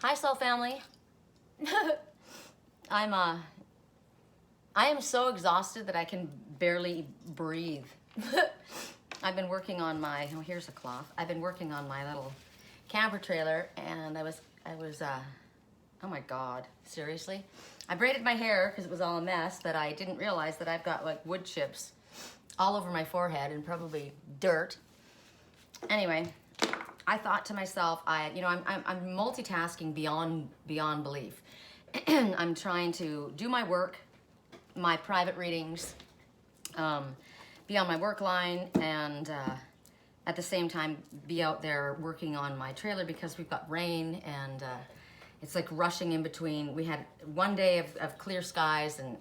Hi, Soul Family. I am so exhausted that I can barely breathe. I've been working on my, oh, here's a cloth. I've been working on my little camper trailer, and I was, oh my God, seriously? I braided my hair because it was all a mess, but I didn't realize that I've got like wood chips all over my forehead and probably dirt. Anyway, I thought to myself, I'm multitasking beyond belief. I'm trying to do my work, my private readings, be on my work line, and at the same time be out there working on my trailer because we've got rain and it's like rushing in between. We had one day of clear skies and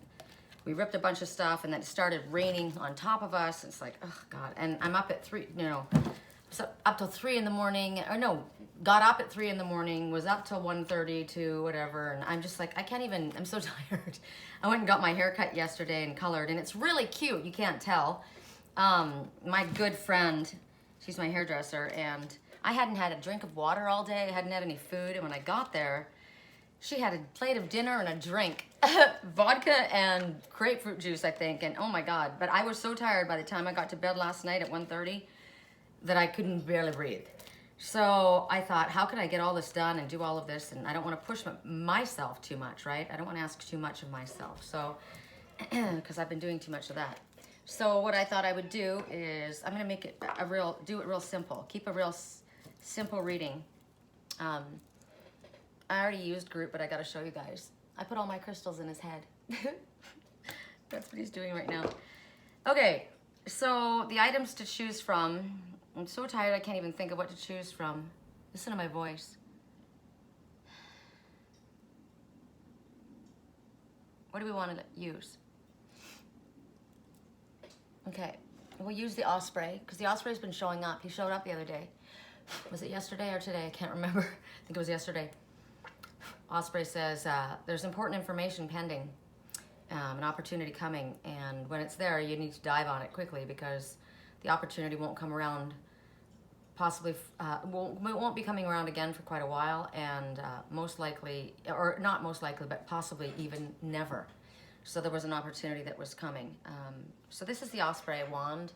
we ripped a bunch of stuff, and then it started raining on top of us. It's like, oh God. And I'm up at 3, so up till 3 in the morning, or no, got up at 3 in the morning, was up till 1:30 to whatever, and I'm just like, I can't even, I'm so tired. I went and got my hair cut yesterday and colored, and it's really cute, you can't tell. My good friend, she's my hairdresser, and I hadn't had a drink of water all day, I hadn't had any food, and when I got there, she had a plate of dinner and a drink, vodka and grapefruit juice, I think, and oh my God. But I was so tired by the time I got to bed last night at 1:30 that I couldn't barely breathe. So I thought, how could I get all this done and do all of this? And I don't want to push myself too much, right? I don't want to ask too much of myself. So, because I've been doing too much of that. So what I thought I would do is, I'm going to make it do it real simple. Keep a real simple reading. I already used group, but I got to show you guys. I put all my crystals in his head. That's what he's doing right now. Okay, so the items to choose from. I'm so tired I can't even think of what to choose from. Listen to my voice. What do we want to use? Okay, we'll use the Osprey, because the Osprey's been showing up. He showed up the other day. Was it yesterday or today? I can't remember. I think it was yesterday. Osprey says, there's important information pending, an opportunity coming, and when it's there, you need to dive on it quickly because the opportunity won't come around, possibly, won't be coming around again for quite a while, and most likely, or not most likely, but possibly even never. So there was an opportunity that was coming. So this is the Osprey wand.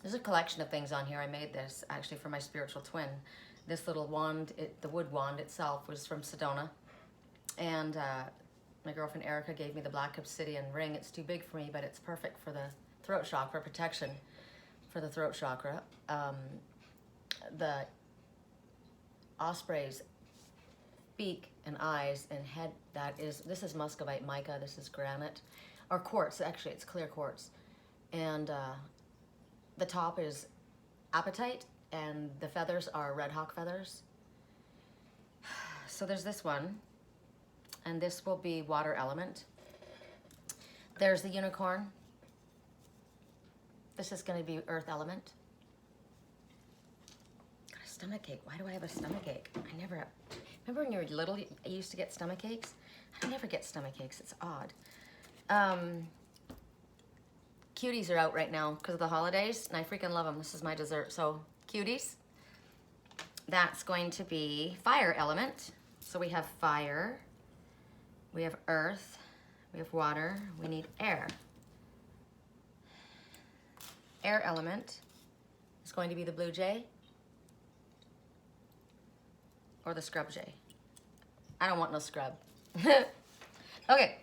There's a collection of things on here. I made this actually for my spiritual twin. This little wand, the wood wand itself, was from Sedona. And my girlfriend Erica gave me the black obsidian ring. It's too big for me, but it's perfect for the throat chakra, protection for the throat chakra. The Osprey's beak and eyes and head, this is muscovite mica, this is granite, or quartz, actually it's clear quartz. And the top is apatite, and the feathers are red hawk feathers. So there's this one, and this will be water element. There's the unicorn. This is going to be earth element. Got a stomach ache. Why do I have a stomach ache? I never have. Remember when you were little, you used to get stomach aches? I never get stomach aches. It's odd. Cuties are out right now because of the holidays, and I freaking love them. This is my dessert. So, Cuties. That's going to be fire element. So we have fire, we have earth, we have water, we need air. Air element is going to be the blue jay or the scrub jay. I don't want no scrub. Okay,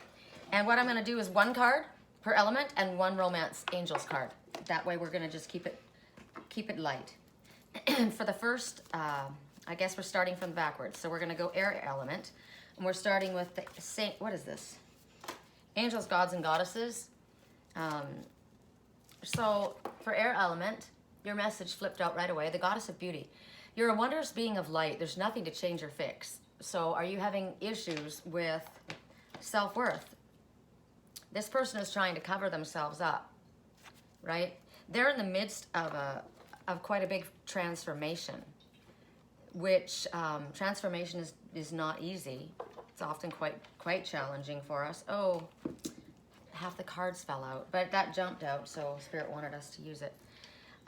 and what I'm going to do is one card per element and one romance angels card. That way we're going to just keep it light. For the first, I guess we're starting from backwards. So we're going to go air element. And we're starting with the saint, what is this? Angels, gods, and goddesses. So for air element, your message flipped out right away. The goddess of beauty. You're a wondrous being of light. There's nothing to change or fix. So are you having issues with self-worth? This person is trying to cover themselves up, right? They're in the midst of quite a big transformation, which transformation is not easy. It's often quite challenging for us. Oh, half the cards fell out, but that jumped out, so Spirit wanted us to use it.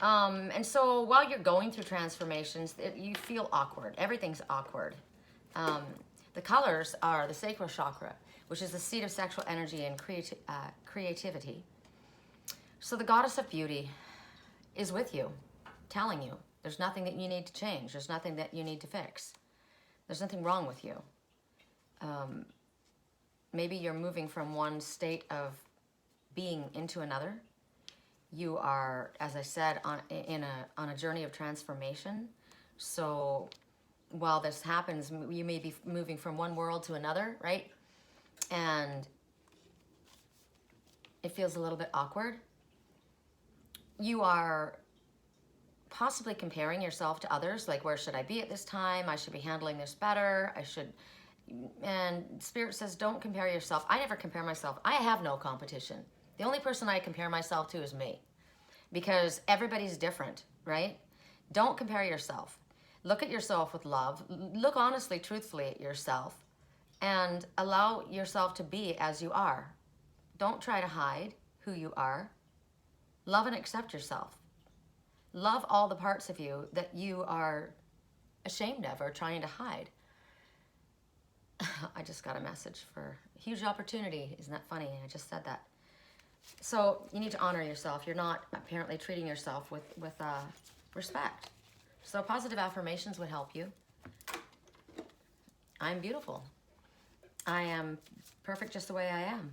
And so while you're going through transformations, you feel awkward. Everything's awkward. The colors are the sacral chakra, which is the seat of sexual energy and creativity. So the goddess of beauty is with you, telling you there's nothing that you need to change. There's nothing that you need to fix. There's nothing wrong with you. Maybe you're moving from one state of being into another. You are, as I said, on a journey of transformation. So while this happens, you may be moving from one world to another, right? And it feels a little bit awkward. You are possibly comparing yourself to others, like, where should I be at this time? I should be handling this better. And Spirit says, don't compare yourself. I never compare myself. I have no competition. The only person I compare myself to is me, because everybody's different, right? Don't compare yourself. Look at yourself with love. Look honestly, truthfully at yourself, and allow yourself to be as you are. Don't try to hide who you are. Love and accept yourself. Love all the parts of you that you are ashamed of or trying to hide. I just got a message for a huge opportunity. Isn't that funny? I just said that. So you need to honor yourself. You're not apparently treating yourself with respect. So positive affirmations would help you. I'm beautiful. I am perfect just the way I am.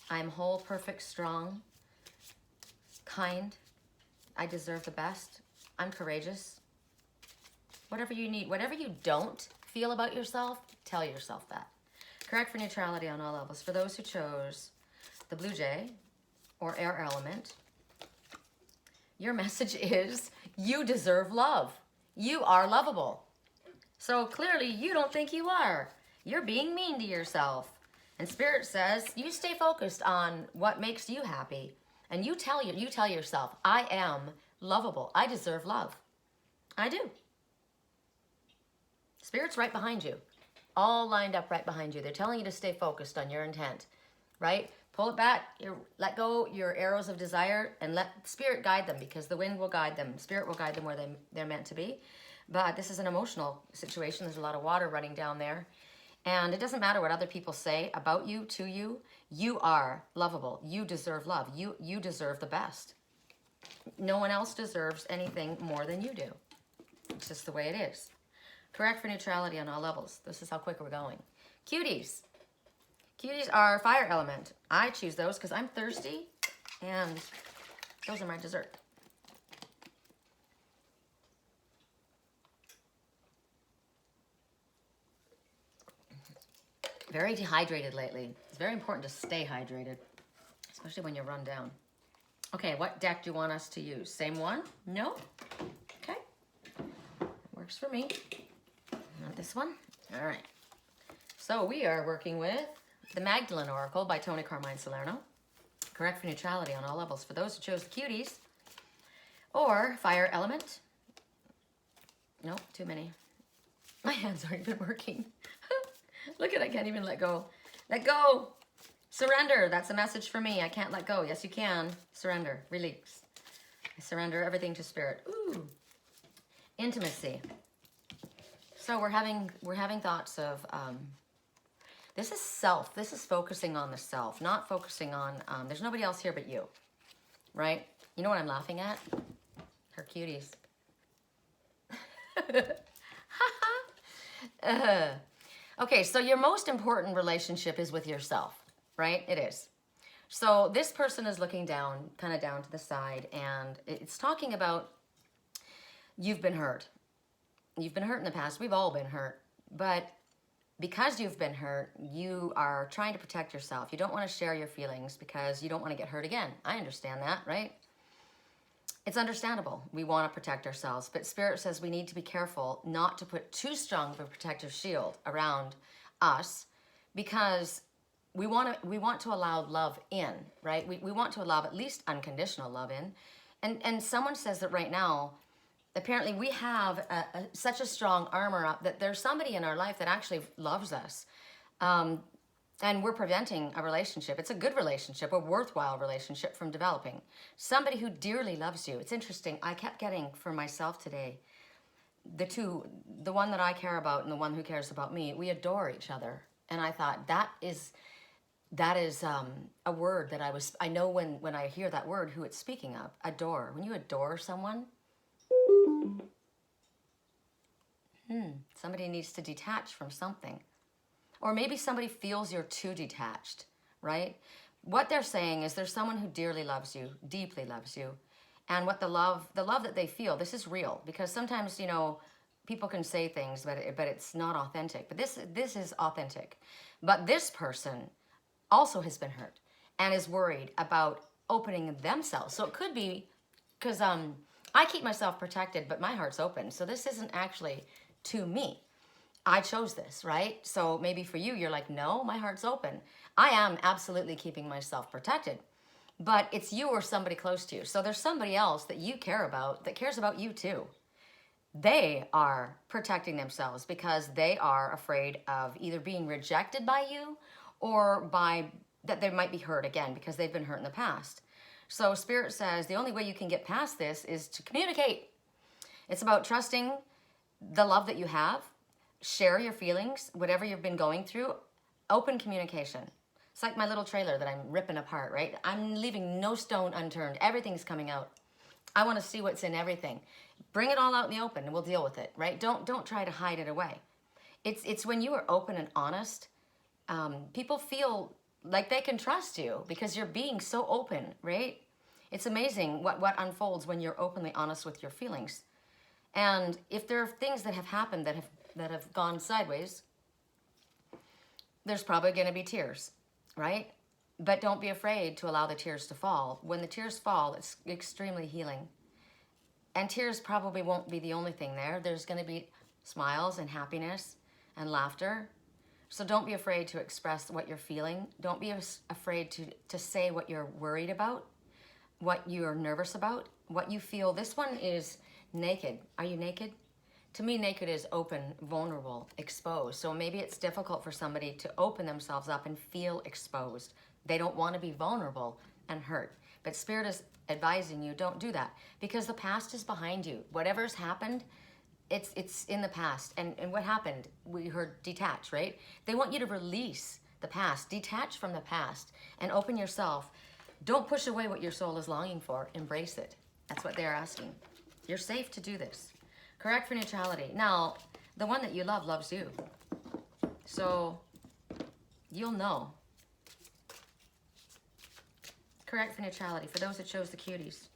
I'm whole, perfect, strong, kind. I deserve the best. I'm courageous. Whatever you need, whatever you don't feel about yourself, tell yourself that. Correct for neutrality on all levels. For those who chose the blue jay or air element, your message is you deserve love. You are lovable. So clearly you don't think you are. You're being mean to yourself. And Spirit says you stay focused on what makes you happy. And you tell yourself, I am lovable. I deserve love. I do. Spirit's right behind you. All lined up right behind you. They're telling you to stay focused on your intent, right? Pull it back, let go your arrows of desire, and let Spirit guide them, because the wind will guide them. Spirit will guide them where they're meant to be. But this is an emotional situation. There's a lot of water running down there. And it doesn't matter what other people say about you, to you. You are lovable. You deserve love. You deserve the best. No one else deserves anything more than you do. It's just the way it is. Correct for neutrality on all levels. This is how quick we're going. Cuties. Cuties are fire element. I choose those because I'm thirsty, and those are my dessert. Very dehydrated lately. It's very important to stay hydrated, especially when you run down. Okay, what deck do you want us to use? Same one? No? Okay. Works for me. Not this one? All right. So we are working with the Magdalene Oracle by Tony Carmine Salerno. Correct for neutrality on all levels. For those who chose the Cuties, or fire element. Nope, too many. My hands aren't even working. Look at it, I can't even let go. Let go. Surrender. That's a message for me. I can't let go. Yes, you can. Surrender. Release. I surrender everything to Spirit. Ooh. Intimacy. So we're having thoughts of this is self. This is focusing on the self, not focusing on there's nobody else here but you. Right? You know what I'm laughing at? Her cuties. Okay, so your most important relationship is with yourself, right? It is. So this person is looking down, kind of down to the side, and it's talking about you've been hurt. You've been hurt in the past. We've all been hurt. But because you've been hurt, you are trying to protect yourself. You don't want to share your feelings because you don't want to get hurt again. I understand that, right? It's understandable. We want to protect ourselves, but Spirit says we need to be careful not to put too strong of a protective shield around us, because we want to allow love in, right? We want to allow at least unconditional love in. And someone says that right now, apparently we have such a strong armor up that there's somebody in our life that actually loves us. And we're preventing a relationship. It's a good relationship, a worthwhile relationship from developing. Somebody who dearly loves you. It's interesting. I kept getting for myself today, the one that I care about and the one who cares about me, we adore each other. And I thought that is a word that I know when I hear that word, who it's speaking of. Adore. When you adore someone, somebody needs to detach from something. Or maybe somebody feels you're too detached, right? What they're saying is there's someone who dearly loves you, deeply loves you. And what the love that they feel, this is real. Because sometimes, you know, people can say things, but it's not authentic. But this is authentic. But this person also has been hurt and is worried about opening themselves. So it could be because I keep myself protected, but my heart's open. So this isn't actually to me. I chose this, right? So maybe for you, you're like, no, my heart's open. I am absolutely keeping myself protected, but it's you or somebody close to you. So there's somebody else that you care about that cares about you too. They are protecting themselves because they are afraid of either being rejected by you or by that they might be hurt again because they've been hurt in the past. So Spirit says the only way you can get past this is to communicate. It's about trusting the love that you have. Share your feelings, whatever you've been going through. Open communication. It's like my little trailer that I'm ripping apart, right? I'm leaving no stone unturned. Everything's coming out. I want to see what's in everything. Bring it all out in the open and we'll deal with it, right? Don't try to hide it away. It's when you are open and honest, people feel like they can trust you because you're being so open, right? It's amazing what unfolds when you're openly honest with your feelings. And if there are things that have happened that have gone sideways, there's probably going to be tears, right? But don't be afraid to allow the tears to fall. When the tears fall, it's extremely healing. And tears probably won't be the only thing there. There's going to be smiles and happiness and laughter. So don't be afraid to express what you're feeling. Don't be afraid to say what you're worried about, what you're nervous about, what you feel. This one is naked. Are you naked? To me, naked is open, vulnerable, exposed. So maybe it's difficult for somebody to open themselves up and feel exposed. They don't want to be vulnerable and hurt. But Spirit is advising you, don't do that. Because the past is behind you. Whatever's happened, it's in the past. And what happened? We heard detach, right? They want you to release the past. Detach from the past and open yourself. Don't push away what your soul is longing for. Embrace it. That's what they're asking. You're safe to do this. Correct for neutrality. Now, the one that you love loves you. So, you'll know. Correct for neutrality. For those that chose the Cuties.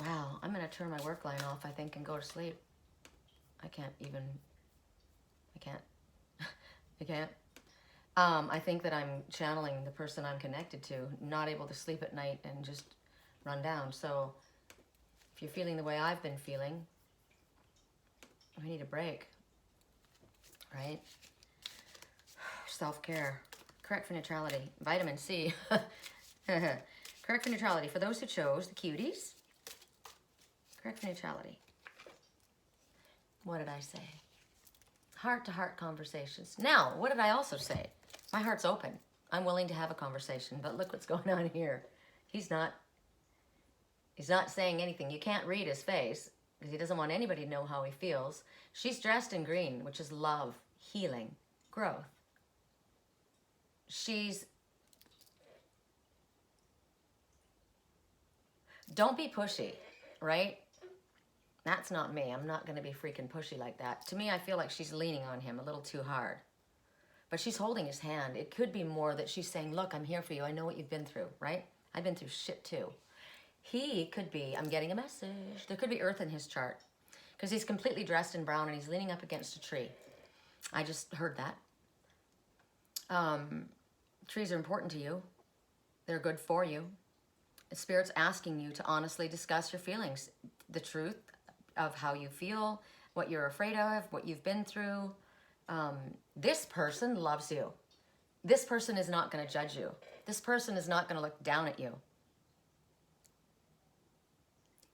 Wow, I'm going to turn my work line off, I think, and go to sleep. I can't. I can't. I think that I'm channeling the person I'm connected to, not able to sleep at night and just run down. So, if you're feeling the way I've been feeling, we need a break, right? Self-care. Correct for neutrality. Vitamin C. Correct for neutrality. For those who chose the Cuties. Correct for neutrality. What did I say? Heart-to-heart conversations. Now, what did I also say? My heart's open. I'm willing to have a conversation, but look what's going on here. He's not saying anything. You can't read his face because he doesn't want anybody to know how he feels. She's dressed in green, which is love, healing, growth. Don't be pushy, right? That's not me. I'm not going to be freaking pushy like that. To me, I feel like she's leaning on him a little too hard. But she's holding his hand. It could be more that she's saying, look, I'm here for you. I know what you've been through, right? I've been through shit too. He could be, I'm getting a message. There could be earth in his chart because he's completely dressed in brown and he's leaning up against a tree. I just heard that. Trees are important to you. They're good for you. The Spirit's asking you to honestly discuss your feelings, the truth of how you feel, what you're afraid of, what you've been through. This person loves you. This person is not going to judge you. This person is not going to look down at you.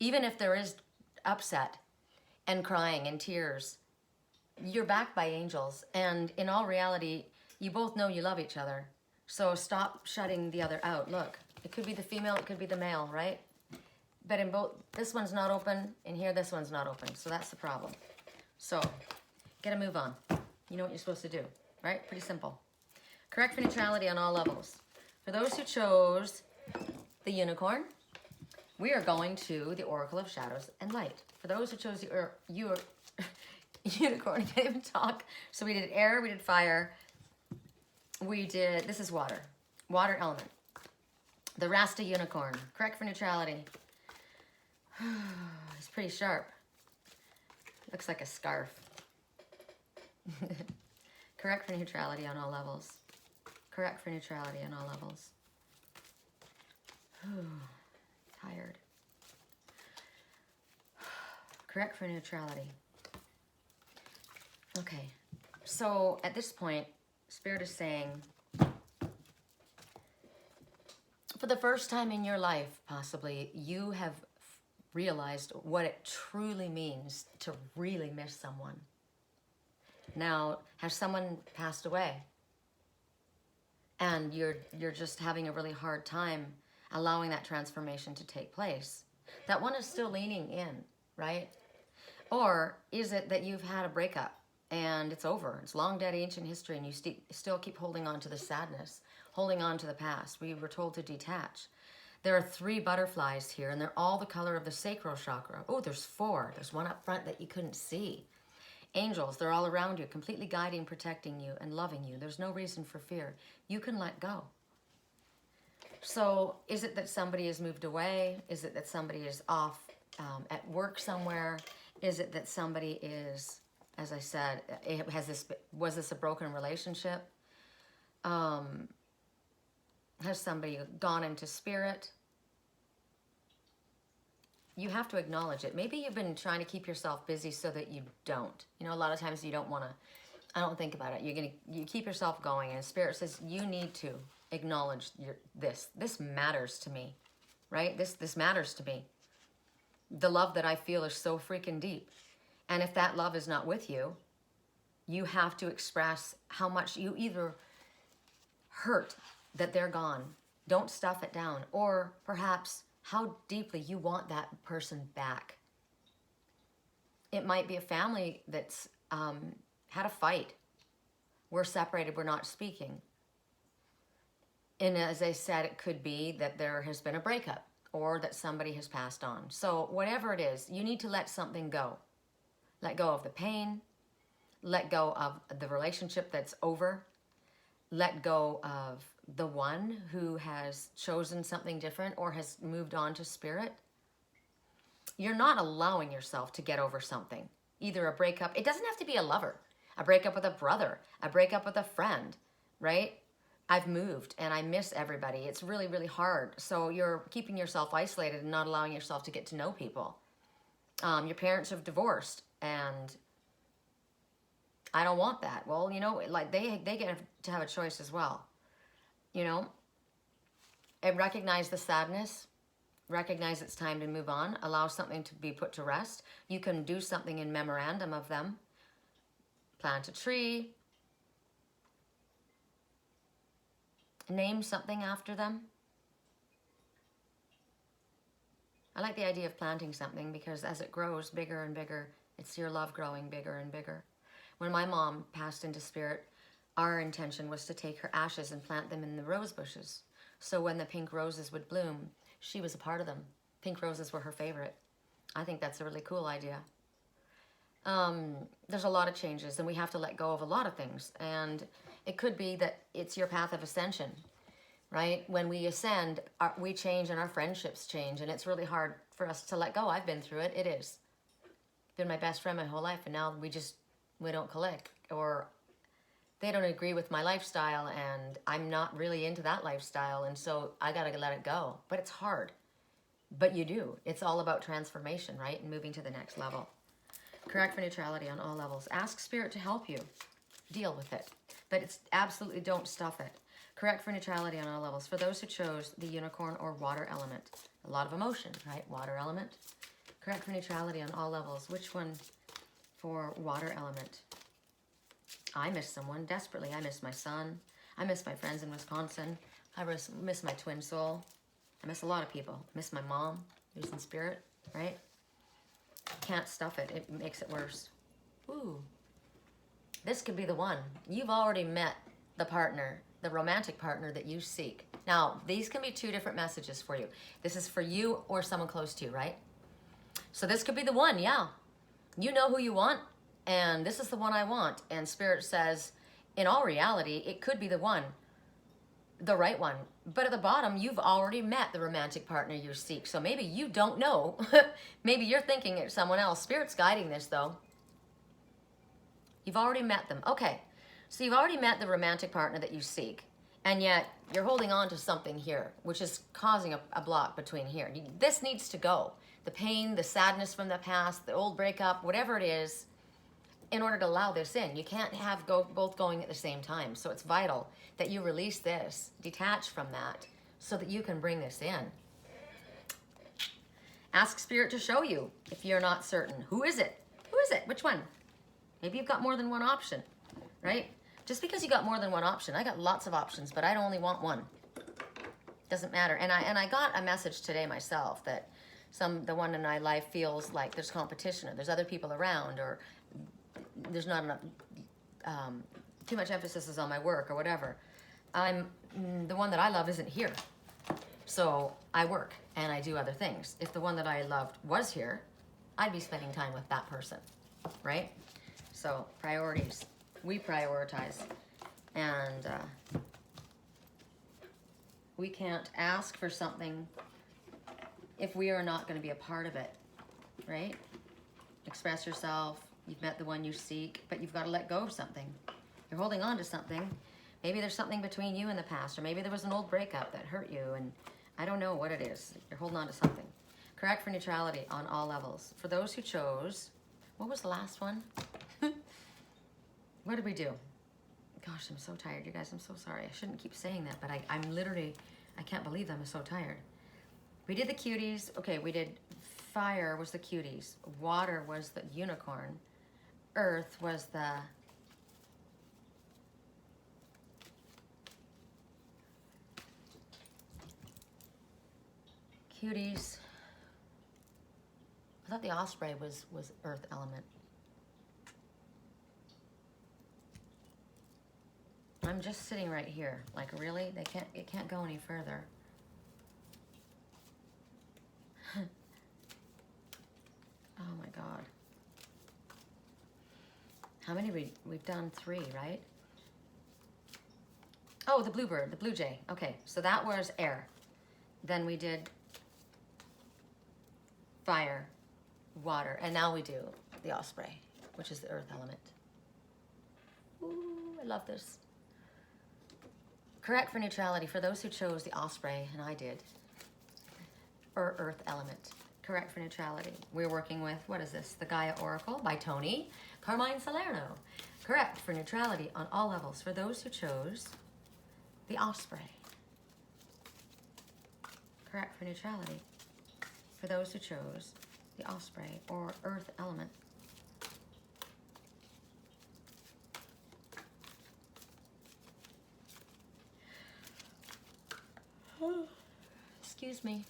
Even if there is upset and crying and tears, you're backed by angels. And in all reality, you both know you love each other. So stop shutting the other out. Look, it could be the female, it could be the male, right? But in both, this one's not open, and here this one's not open. So that's the problem. So get a move on. You know what you're supposed to do, right? Pretty simple. Correct for neutrality on all levels. For those who chose the unicorn, we are going to the Oracle of Shadows and Light. For those who chose the unicorn, I can't even talk. So we did air, we did fire, we did, this is water element. The Rasta unicorn, correct for neutrality. It's pretty sharp. Looks like a scarf. Correct for neutrality on all levels. Correct for neutrality on all levels. Tired. Correct for neutrality. Okay, so at this point, Spirit is saying, for the first time in your life, possibly, you have realized what it truly means to really miss someone. Now, has someone passed away? And you're just having a really hard time allowing that transformation to take place. That one is still leaning in, right? Or is it that you've had a breakup and it's over? It's long dead ancient history and you still keep holding on to the sadness, holding on to the past. We were told to detach. There are 3 butterflies here and they're all the color of the sacral chakra. Oh, there's 4. There's one up front that you couldn't see. Angels, they're all around you, completely guiding, protecting you, and loving you. There's no reason for fear. You can let go. So is it that somebody has moved away? Is it that somebody is off at work somewhere? Is it that somebody is, as I said, was this a broken relationship? Has somebody gone into spirit? You have to acknowledge it. Maybe you've been trying to keep yourself busy so that you don't. You know, a lot of times you don't want to, I don't think about it. You keep yourself going, and Spirit says you need to acknowledge this. This matters to me, right? This matters to me. The love that I feel is so freaking deep. And if that love is not with you, you have to express how much you either hurt that they're gone. Don't stuff it down. Or perhaps how deeply you want that person back. It might be a family that's had a fight. We're separated, we're not speaking. And as I said, it could be that there has been a breakup or that somebody has passed on. So whatever it is, you need to let something go. Let go of the pain. Let go of the relationship that's over. Let go of the one who has chosen something different or has moved on to spirit. You're not allowing yourself to get over something. Either a breakup, it doesn't have to be a lover. A breakup with a brother, a breakup with a friend, right? I've moved and I miss everybody. It's really, really hard. So you're keeping yourself isolated and not allowing yourself to get to know people. Your parents have divorced and I don't want that. Well, you know, like they get to have a choice as well. You know, and recognize the sadness, recognize it's time to move on, allow something to be put to rest. You can do something in memorandum of them. Plant a tree. Name something after them. I like the idea of planting something because as it grows bigger and bigger, it's your love growing bigger and bigger. When my mom passed into spirit, our intention was to take her ashes and plant them in the rose bushes. So when the pink roses would bloom, she was a part of them. Pink roses were her favorite. I think that's a really cool idea. There's a lot of changes and we have to let go of a lot of things. And it could be that it's your path of ascension, right? When we ascend, we change and our friendships change. And it's really hard for us to let go. I've been through it. It is. Been my best friend my whole life. And now we don't click, or they don't agree with my lifestyle and I'm not really into that lifestyle. And so I got to let it go. But it's hard. But you do. It's all about transformation, right? And moving to the next level. Correct for neutrality on all levels. Ask Spirit to help you deal with it. But it's absolutely don't stuff it. Correct for neutrality on all levels. For those who chose the unicorn or water element. A lot of emotion, right? Water element. Correct for neutrality on all levels. Which one for water element? I miss someone desperately. I miss my son. I miss my friends in Wisconsin. I miss my twin soul. I miss a lot of people. I miss my mom. Using spirit, right? Can't stuff it. It makes it worse. Ooh. This could be the one. You've already met the partner, the romantic partner that you seek. Now, these can be two different messages for you. This is for you or someone close to you, right? So this could be the one, yeah. You know who you want, and this is the one I want. And Spirit says, in all reality, it could be the one, the right one. But at the bottom, you've already met the romantic partner you seek. So maybe you don't know. Maybe you're thinking it's someone else. Spirit's guiding this, though. You've already met them. Okay, so you've already met the romantic partner that you seek. And yet, you're holding on to something here, which is causing a block between here. This needs to go. The pain, the sadness from the past, the old breakup, whatever it is, in order to allow this in. You can't have both going at the same time. So it's vital that you release this, detach from that, so that you can bring this in. Ask Spirit to show you if you're not certain. Who is it? Who is it? Which one? Maybe you've got more than one option, right? Just because you got more than one option, I got lots of options, but I only want one. Doesn't matter. And I got a message today myself that the one in my life feels like there's competition, or there's other people around, or there's not enough, too much emphasis is on my work or whatever. The one that I love isn't here. So I work and I do other things. If the one that I loved was here, I'd be spending time with that person, right? So priorities. We prioritize. And we can't ask for something if we are not going to be a part of it, right? Express yourself. You've met the one you seek, but you've got to let go of something. You're holding on to something. Maybe there's something between you and the past, or maybe there was an old breakup that hurt you, and I don't know what it is. You're holding on to something. Correct for neutrality on all levels. For those who chose, what was the last one? What did we do? Gosh, I'm so tired, you guys. I'm so sorry. I shouldn't keep saying that, but I'm literally, I can't believe I'm so tired. We did the cuties. Okay, we did fire was the cuties. Water was the unicorn. Earth was the cuties. I thought the osprey was earth element. I'm just sitting right here. Like, really? It can't go any further. Oh my God. How many we've done 3, right? Oh, the bluebird, the blue jay. Okay, so that was air. Then we did fire, water, and now we do the osprey, which is the earth element. Ooh, I love this. Correct for neutrality for those who chose the osprey, and I did. Or earth element. Correct for neutrality. We're working with, what is this? The Gaia Oracle by Tony Carmine Salerno. Correct for neutrality on all levels for those who chose the osprey. Correct for neutrality for those who chose the osprey or earth element. Excuse me.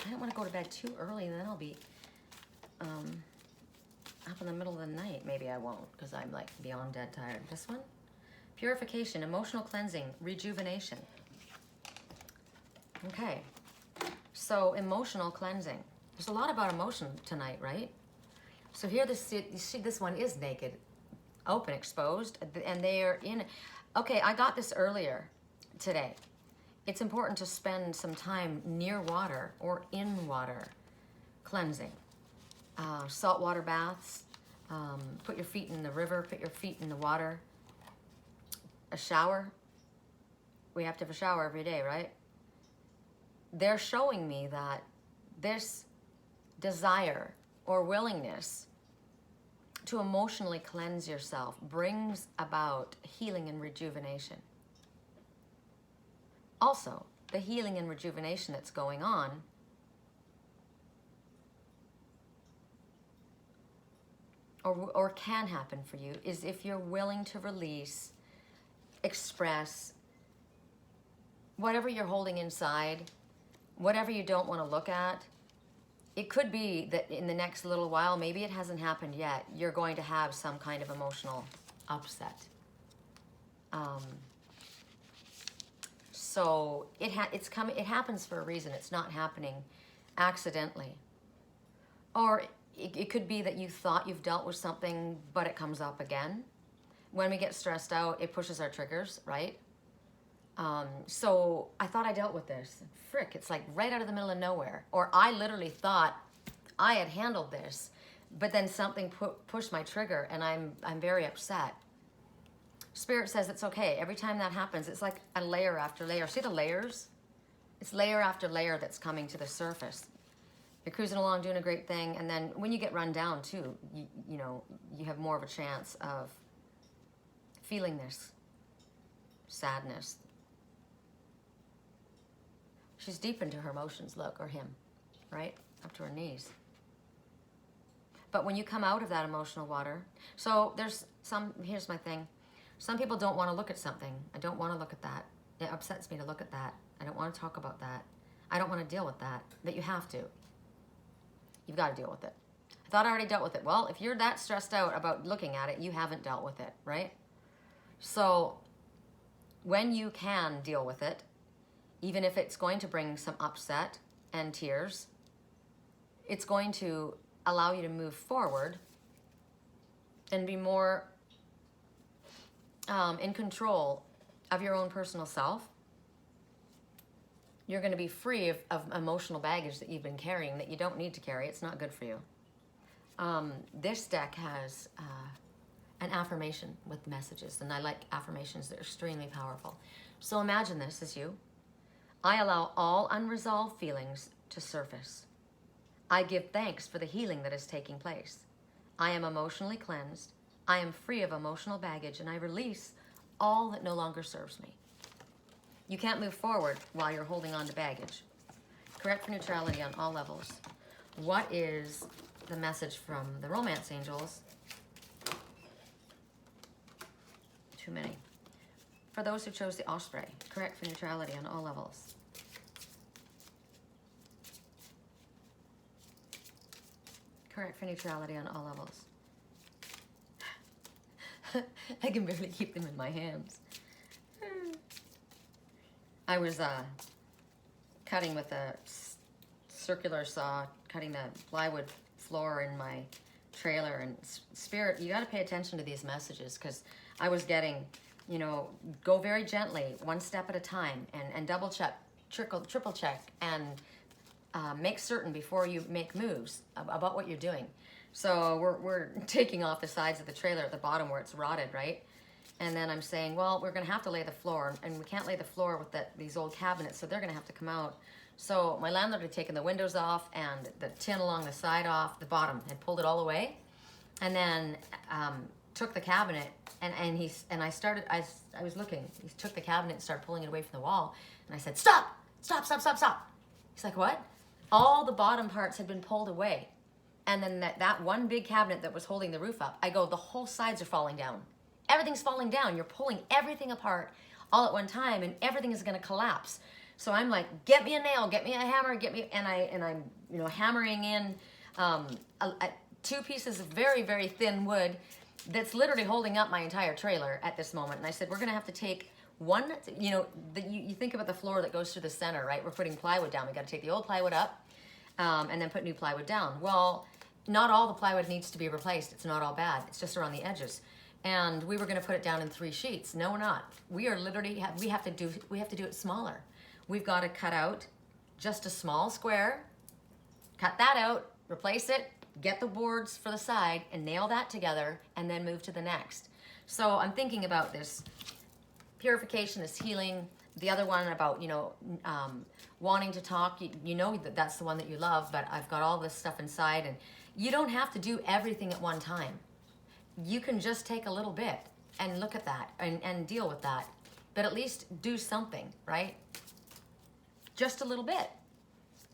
I don't want to go to bed too early, and then I'll be up in the middle of the night. Maybe I won't, because I'm like beyond dead tired. This one? Purification, emotional cleansing, rejuvenation. Okay. So emotional cleansing. There's a lot about emotion tonight, right? So here, this one is naked, open, exposed, and they are in. Okay, I got this earlier today. It's important to spend some time near water or in water, cleansing. Saltwater baths, put your feet in the river, put your feet in the water. A shower. We have to have a shower every day, right? They're showing me that this desire or willingness to emotionally cleanse yourself brings about healing and rejuvenation. Also, the healing and rejuvenation that's going on or can happen for you is if you're willing to release, express whatever you're holding inside whatever you don't want to look at, it could be that in the next little while, maybe it hasn't happened yet, you're going to have some kind of emotional upset. So it's coming. It happens for a reason. It's not happening accidentally. Or it could be that you thought you've dealt with something, but it comes up again. When we get stressed out, it pushes our triggers, right? So I thought I dealt with this. Frick, it's like right out of the middle of nowhere. Or I literally thought I had handled this, but then something pushed my trigger, and I'm very upset. Spirit says it's okay. Every time that happens, it's like a layer after layer. See the layers? It's layer after layer that's coming to the surface. You're cruising along, doing a great thing, and then when you get run down too, you know, you have more of a chance of feeling this sadness. She's deep into her emotions, look, or him, right? Up to her knees. But when you come out of that emotional water, so here's my thing. Some people don't want to look at something. I don't want to look at that. It upsets me to look at that. I don't want to talk about that. I don't want to deal with that. But you have to. You've got to deal with it. I thought I already dealt with it. Well, if you're that stressed out about looking at it, you haven't dealt with it, right? So when you can deal with it, even if it's going to bring some upset and tears, it's going to allow you to move forward and be more in control of your own personal self. You're going to be free of emotional baggage that you've been carrying that you don't need to carry. It's not good for you. This deck has an affirmation with messages, and I like affirmations. They're extremely powerful. So imagine this as you. I allow all unresolved feelings to surface. I give thanks for the healing that is taking place. I am emotionally cleansed. I am free of emotional baggage, and I release all that no longer serves me. You can't move forward while you're holding on to baggage. Correct for neutrality on all levels. What is the message from the romance angels? Too many. For those who chose the Osprey, correct for neutrality on all levels. Correct for neutrality on all levels. I can barely keep them in my hands. I was cutting with a circular saw, cutting the plywood floor in my trailer, and Spirit, you got to pay attention to these messages, because I was getting, you know, go very gently, one step at a time, and double check, triple check, and make certain before you make moves about what you're doing. So we're taking off the sides of the trailer at the bottom where it's rotted, right? And then I'm saying, well, we're going to have to lay the floor, and we can't lay the floor with these old cabinets, so they're going to have to come out. So my landlord had taken the windows off and the tin along the side off, the bottom, had pulled it all away, and then took the cabinet, and I was looking. He took the cabinet and started pulling it away from the wall, and I said, stop. He's like, what? All the bottom parts had been pulled away. And then that one big cabinet that was holding the roof up, I go, the whole sides are falling down. Everything's falling down. You're pulling everything apart all at one time, and everything is going to collapse. So I'm like, get me a nail, get me a hammer, and I'm hammering in two pieces of very, very thin wood that's literally holding up my entire trailer at this moment. And I said, we're going to have to take one, you think about the floor that goes through the center, right? We're putting plywood down. We got to take the old plywood up and then put new plywood down. Well, not all the plywood needs to be replaced. It's not all bad. It's just around the edges. And we were going to put it down in 3 sheets. No, we're not. We are literally, we have to do it smaller. We've got to cut out just a small square, cut that out, replace it, get the boards for the side, and nail that together, and then move to the next. So I'm thinking about this. Purification is healing. The other one about, wanting to talk, you know that's the one that you love, but I've got all this stuff inside, and you don't have to do everything at one time. You can just take a little bit and look at that and deal with that, but at least do something, right? Just a little bit.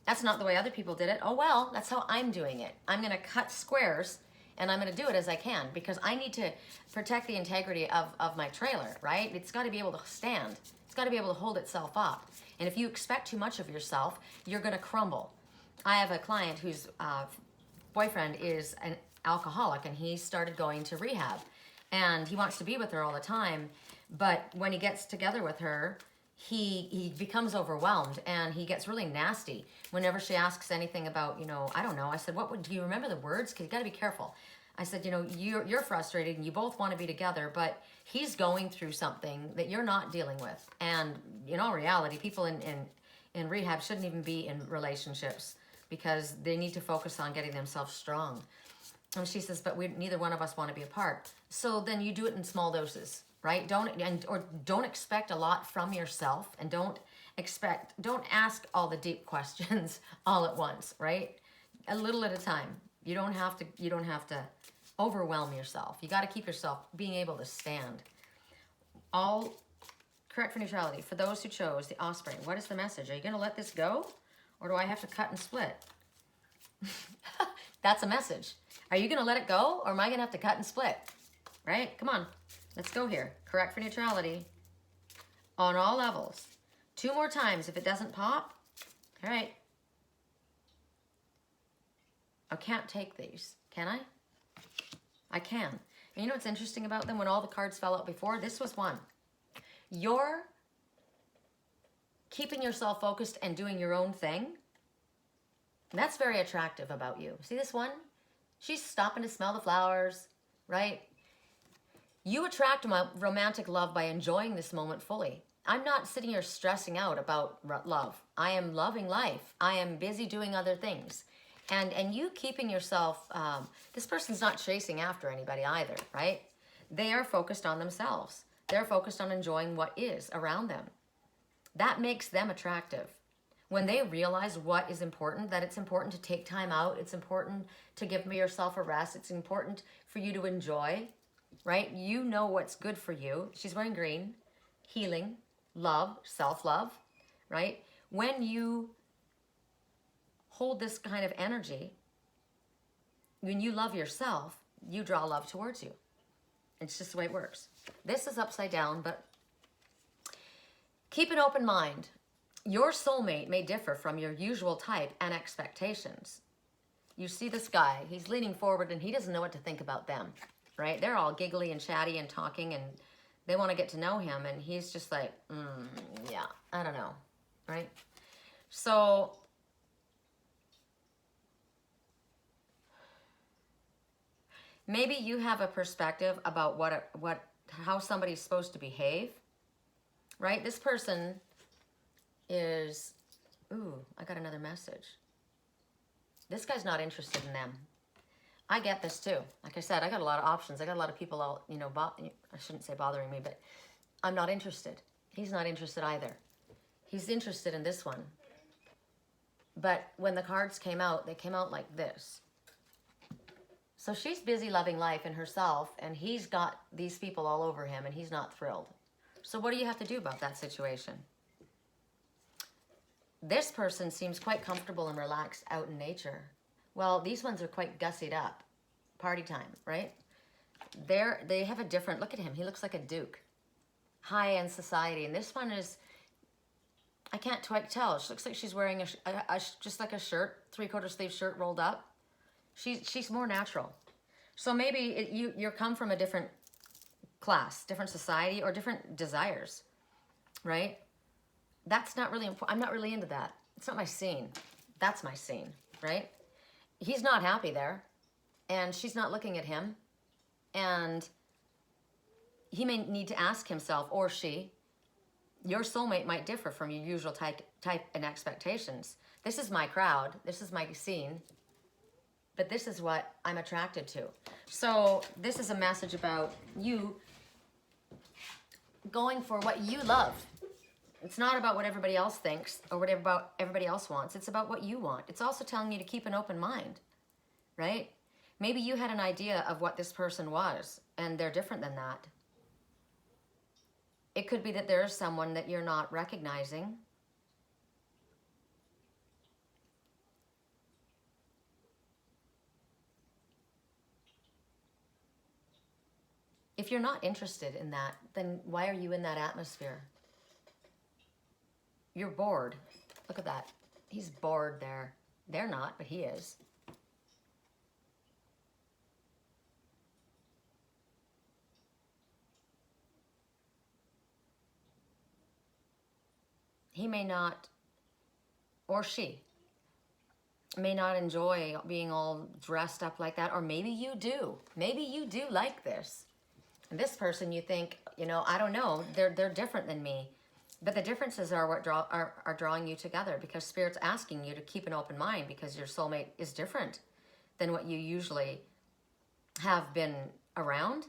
That's not the way other people did it. Oh, well, that's how I'm doing it. I'm going to cut squares, and I'm going to do it as I can, because I need to protect the integrity of my trailer, right? It's got to be able to stand. It's got to be able to hold itself up. And if you expect too much of yourself, you're going to crumble. I have a client whose boyfriend is an alcoholic, and he started going to rehab. And he wants to be with her all the time. But when he gets together with her, he becomes overwhelmed, and he gets really nasty whenever she asks anything about, I don't know. I said, do you remember the words? Because you got to be careful. I said, you're frustrated and you both want to be together, but he's going through something that you're not dealing with. And in all reality, people in rehab shouldn't even be in relationships because they need to focus on getting themselves strong. And she says, but neither one of us want to be apart. So then you do it in small doses, right? Don't expect a lot from yourself, and don't ask all the deep questions all at once, right? A little at a time. You don't have to overwhelm yourself. You got to keep yourself being able to stand. All correct for neutrality. For those who chose the Osprey, what is the message? Are you going to let this go, or do I have to cut and split? That's a message. Are you going to let it go, or am I going to have to cut and split? Right? Come on. Let's go here. Correct for neutrality on all levels. 2 more times if it doesn't pop. All right. I can't take these, can I? I can. And you know what's interesting about them? When all the cards fell out before, this was one. You're keeping yourself focused and doing your own thing. And that's very attractive about you. See this one? She's stopping to smell the flowers, right? You attract romantic love by enjoying this moment fully. I'm not sitting here stressing out about love. I am loving life. I am busy doing other things. And you keeping yourself, this person's not chasing after anybody either, right? They are focused on themselves. They're focused on enjoying what is around them. That makes them attractive. When they realize what is important, that it's important to take time out, it's important to give yourself a rest, it's important for you to enjoy, right? You know what's good for you. She's wearing green, healing, love, self-love, right? When you hold this kind of energy, when you love yourself, you draw love towards you. It's just the way it works. This is upside down, but keep an open mind. Your soulmate may differ from your usual type and expectations. You see this guy, he's leaning forward and he doesn't know what to think about them, right? They're all giggly and chatty and talking, and they want to get to know him, and he's just like, yeah, I don't know, right? So maybe you have a perspective about how somebody's supposed to behave, right? This person is, I got another message. This guy's not interested in them. I get this too. Like I said, I got a lot of options. I got a lot of people all, I shouldn't say bothering me, but I'm not interested. He's not interested either. He's interested in this one. But when the cards came out, they came out like this. So she's busy loving life and herself, and he's got these people all over him, and he's not thrilled. So what do you have to do about that situation? This person seems quite comfortable and relaxed out in nature. Well, these ones are quite gussied up. Party time, right? They have a different, look at him. He looks like a duke. High-end society. And this one is, I can't quite tell. She looks like she's wearing just like a shirt, 3/4 sleeve shirt rolled up. She's more natural. So maybe you come from a different class, different society, or different desires, right? That's not really important. I'm not really into that. It's not my scene. That's my scene, right? He's not happy there, and she's not looking at him, and he may need to ask himself, or she, your soulmate might differ from your usual type and expectations. This is my crowd. This is my scene. But this is what I'm attracted to. So this is a message about you going for what you love. It's not about what everybody else thinks or what everybody else wants. It's about what you want. It's also telling you to keep an open mind, right? Maybe you had an idea of what this person was, and they're different than that. It could be that there's someone that you're not recognizing. If you're not interested in that, then why are you in that atmosphere? You're bored. Look at that. He's bored there. They're not, but he is. He may not, or she, may not enjoy being all dressed up like that, or maybe you do. Maybe you do like this. And this person, you think, you know, I don't know, they're different than me. But the differences are what are drawing you together, because Spirit's asking you to keep an open mind, because your soulmate is different than what you usually have been around.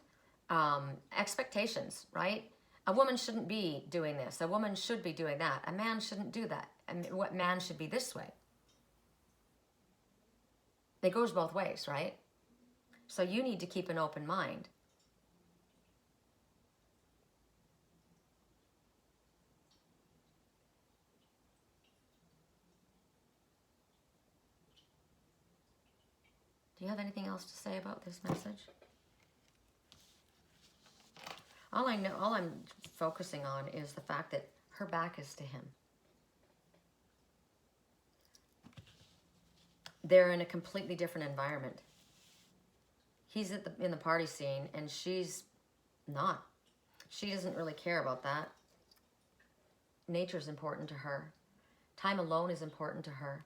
Expectations, right? A woman shouldn't be doing this. A woman should be doing that. A man shouldn't do that. And what man should be this way. It goes both ways, right? So you need to keep an open mind. Do you have anything else to say about this message? All I know, all I'm focusing on is the fact that her back is to him. They're in a completely different environment. He's in the party scene, and she's not. She doesn't really care about that. Nature's important to her. Time alone is important to her.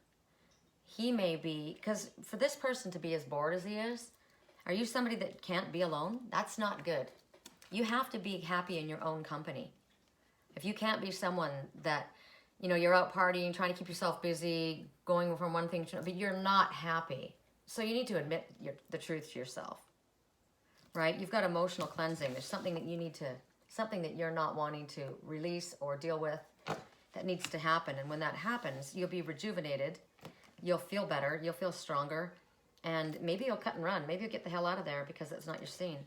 He may be, because for this person to be as bored as he is, are you somebody that can't be alone? That's not good. You have to be happy in your own company. If you can't be someone that, you know, you're out partying, trying to keep yourself busy, going from one thing to another, but you're not happy. So you need to admit the truth to yourself, right? You've got emotional cleansing. There's something that you need to, something that you're not wanting to release or deal with that needs to happen. And when that happens, you'll be rejuvenated. You'll feel better. You'll feel stronger. And maybe you'll cut and run. Maybe you'll get the hell out of there because that's not your scene.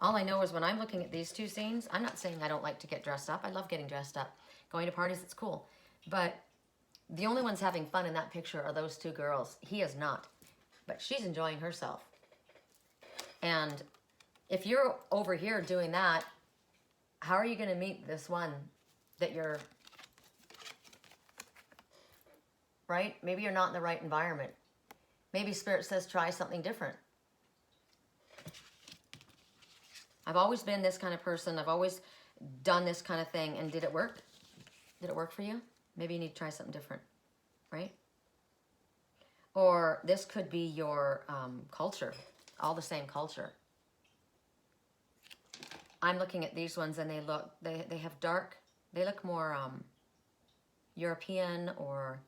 All I know is when I'm looking at these two scenes, I'm not saying I don't like to get dressed up. I love getting dressed up. Going to parties, it's cool. But the only ones having fun in that picture are those two girls. He is not. But she's enjoying herself. And if you're over here doing that, how are you going to meet this one that you're, right? Maybe you're not in the right environment. Maybe Spirit says try something different. I've always been this kind of person. I've always done this kind of thing. And did it work? Did it work for you? Maybe you need to try something different, right? Or this could be your culture, all the same culture. I'm looking at these ones and they have dark, they look more European or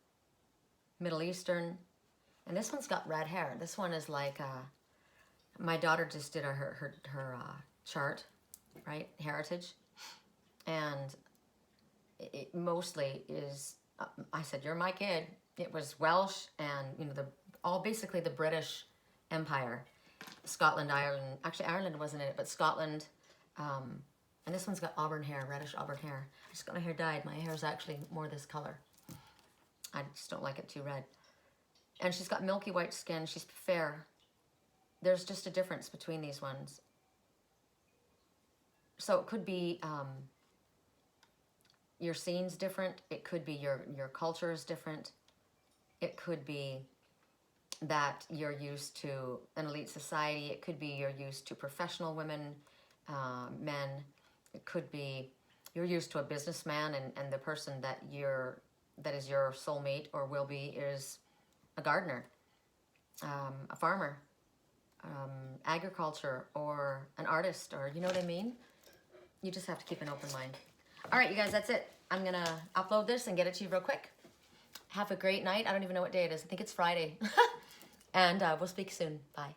Middle Eastern. And this one's got red hair. This one is like, my daughter just did her chart, right? Heritage. And it mostly is, I said, you're my kid. It was Welsh and, you know, basically the British Empire. Scotland, Ireland. Actually, Ireland wasn't in it, but Scotland. And this one's got auburn hair, reddish auburn hair. I just got my hair dyed. My hair is actually more this color. I just don't like it too red. And she's got milky white skin. She's fair. There's just a difference between these ones. So it could be your scene's different. It could be your culture is different. It could be that you're used to an elite society. It could be you're used to professional women, men. It could be you're used to a businessman, and the person that is your soulmate or will be is a gardener, a farmer, agriculture, or an artist, or you know what I mean? You just have to keep an open mind. All right, you guys, that's it. I'm going to upload this and get it to you real quick. Have a great night. I don't even know what day it is. I think it's Friday. And we'll speak soon. Bye.